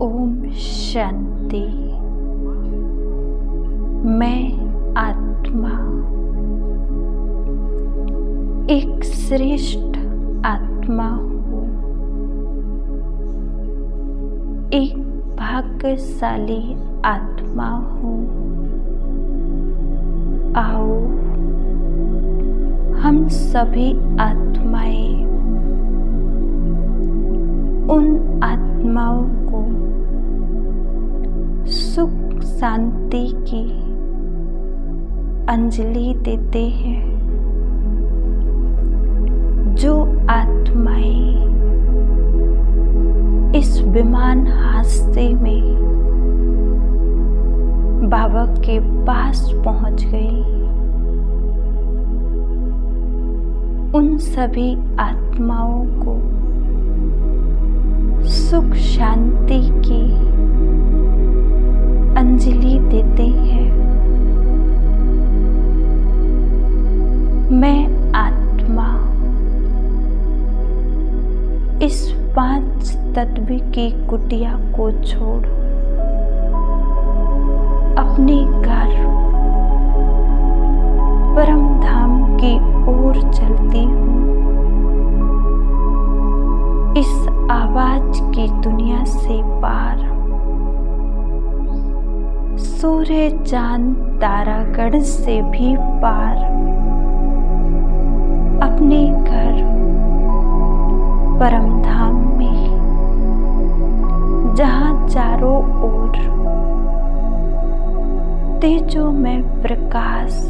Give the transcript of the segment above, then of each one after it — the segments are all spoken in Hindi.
ओम शांति। मैं आत्मा एक श्रेष्ठ आत्मा हूँ, एक भाग्यशाली आत्मा हूँ। आओ हम सभी आत्माएं उन आत्माओं को सुख शांति की अंजलि देते हैं। जो आत्माएं इस विमान हादसे में बाबा के पास पहुंच गई, उन सभी आत्माओं को सुख शांति की अंजलि देते हैं। मैं आत्मा इस 5 तत्व की कुटिया को छोड़ अपने घर परम धाम की ओर चलती हूँ। इस आवाज की दुनिया से पार, सूर्य चांद तारागण से भी पार, अपने घर परम धाम में, जहाँ चारों ओर तेजोमय प्रकाश,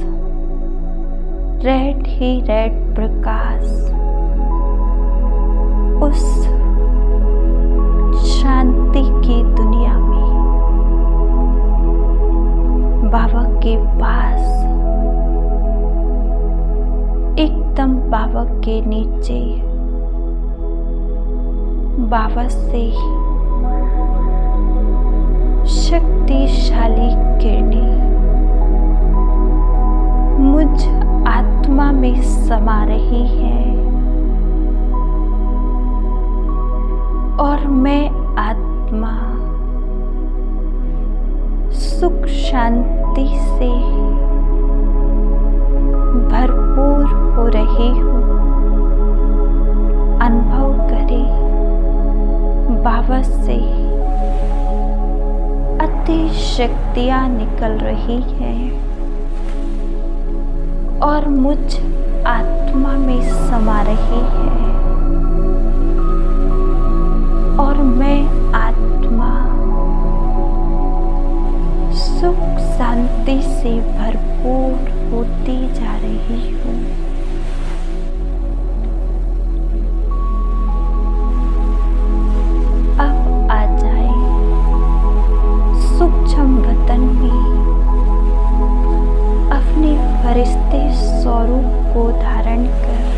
रेड ही रेड प्रकाश, उस शांति की दुनिया में बाबा के पास एकदम बाबा के नीचे बाबा से शक्तिशाली किरणें मुझ आत्मा में समा रही है और मैं आत्मा सुख शांति से भरपूर हो रही हूँ। अनुभव करें, बाबा से अति शक्तियाँ निकल रही हैं और मुझ आत्मा में समा रही है और मैं आत्मा सुख शांति से भरपूर होती जा रही हूँ। अब आ जाए सूक्ष्म वतन में, अपने फरिश्ते स्वरूप को धारण कर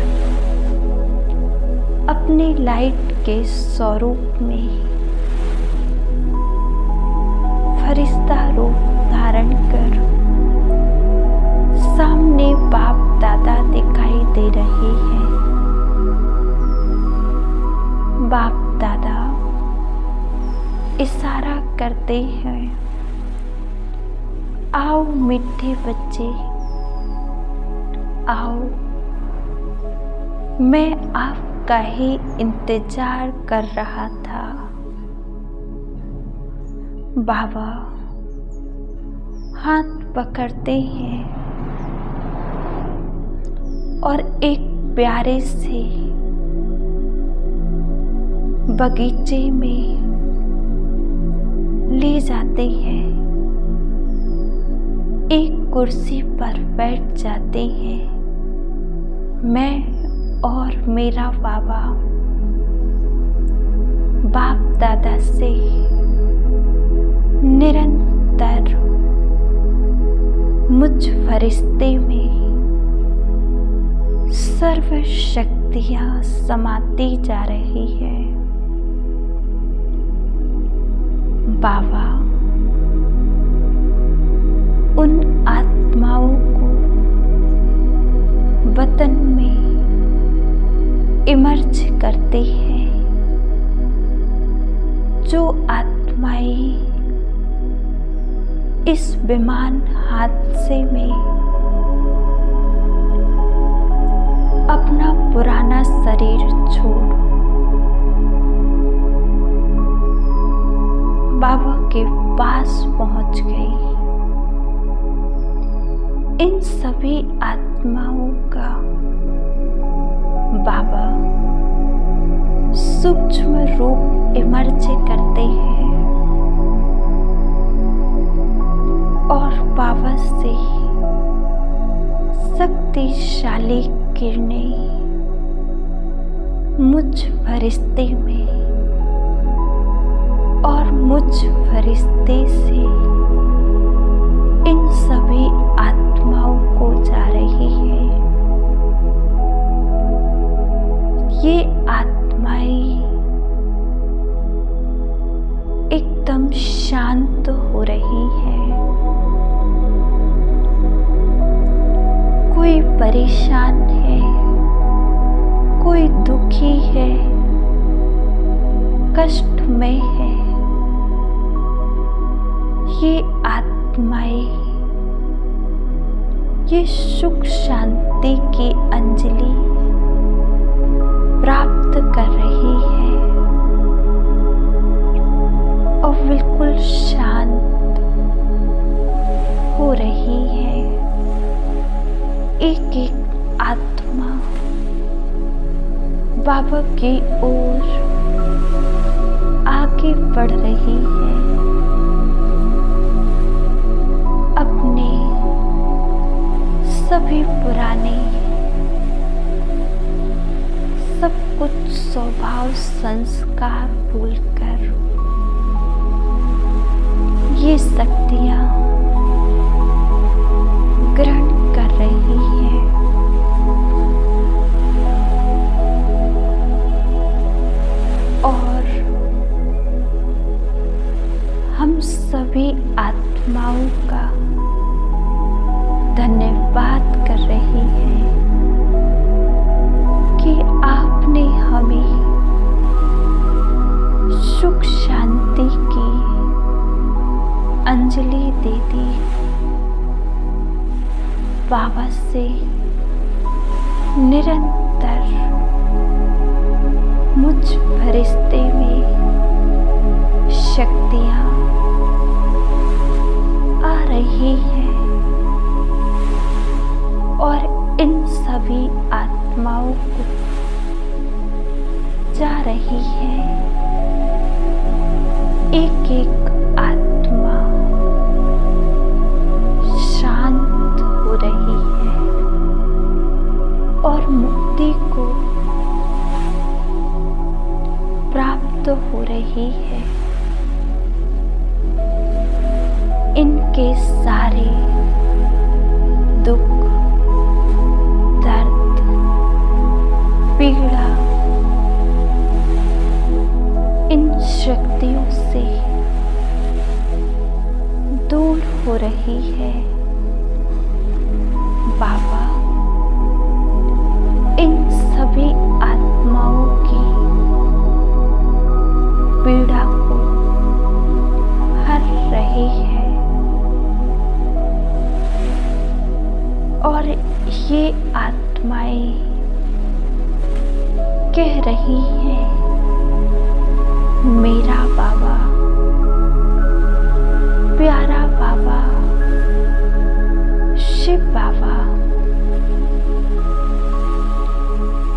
अपने लाइट के स्वरूप में फरिश्ता रूप धारण कर सामने बाप दादा दिखाई दे रहे हैं। बाप दादा इशारा करते हैं, आओ मीठे बच्चे आओ, मैं आपका ही इंतजार कर रहा था। बाबा हाथ पकड़ते हैं और एक प्यारे से बगीचे में ले जाते हैं। एक कुर्सी पर बैठ जाते हैं। मैं और मेरा बाबा बाप दादा से निरंतर मुझ फरिश्ते में सर्व शक्तियाँ समाती जा रही है। बाबा उन आत्माओं को वतन में इमर्ज करते हैं जो आत्मा आत्माएं इस विमान हादसे में अपना पुराना शरीर छोड़ बाबा के पास पहुंच गई। इन सभी आत्माओं का बाबा सूक्ष्म रूप इमर्ज करते हैं और बाबा से शक्तिशाली किरणें मुझ फरिश्ते में और मुझ फरिश्ते से इन सभी आत्माओं को जा रही है। ये आत्माएं एकदम शांत हो रही है। कोई परेशान है, कोई दुखी है, कष्ट में है। ये आत्माएं ये सुख शांति की अंजलि प्राप्त कर रही है और बिल्कुल शांत हो रही है। एक एक आत्मा बाबा की ओर आगे बढ़ रही है। अपने सभी पुराने सब कुछ स्वभाव संस्कार भूलकर ये शक्तियां ग्रहण कर रही है। और हम सभी आत्माओं का धन्यवाद कर रही है कि आपने हमें सुख शांति की अंजलि दे दी। बाबा से निरंतर मुझ फरिश्ते में शक्तियां आ रही है और इन सभी आत्माओं को जा रही है। एक एक आत्मा शांत हो रही है और मुक्ति को प्राप्त हो रही है। इनके सारे दुख, दर्द, पीड़ा इन शक्तियों से दूर हो रही है। बाबा इन सभी आत्माओं की पीड़ा को हर रही है और ये आत्माएं कह रही हैं, मेरा बाबा, प्यारा बाबा, शिव बाबा,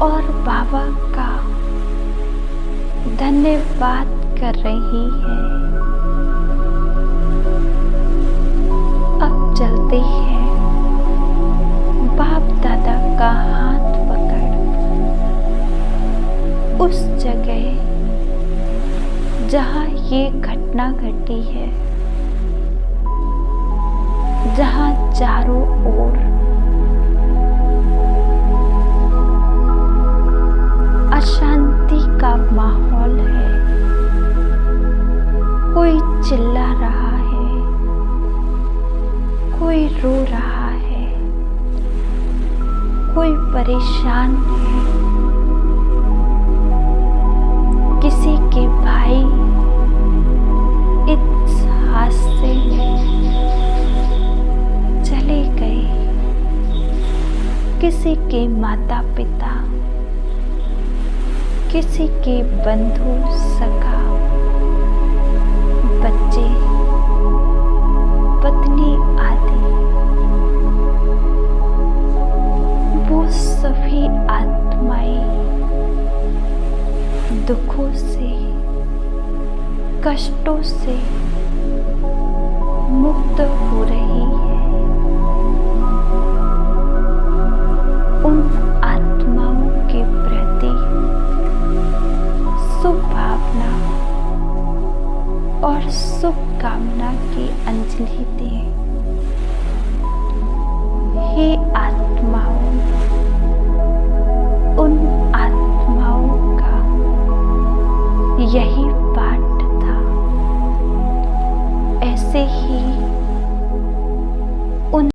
और बाबा का धन्यवाद कर रही है। अब चलते हैं बाप दादा का हाथ पकड़ उस जगह जहाँ ये घटना घटी है, जहाँ चारों ओर अशांति का माहौल है। कोई चिल्ला रहा है, कोई रो रहा है, कोई परेशान है, किसी के भाई माता पिता, किसी के बंधु सखा, बच्चे, पत्नी आदि, वो सभी आत्माएं दुखों से, कष्टों से मुक्त हो रही है। उन आत्माओं के प्रति शुभभावना और शुभकामना की अंजलि दें। हे आत्माओं, उन आत्माओं का यही पाठ था। ऐसे ही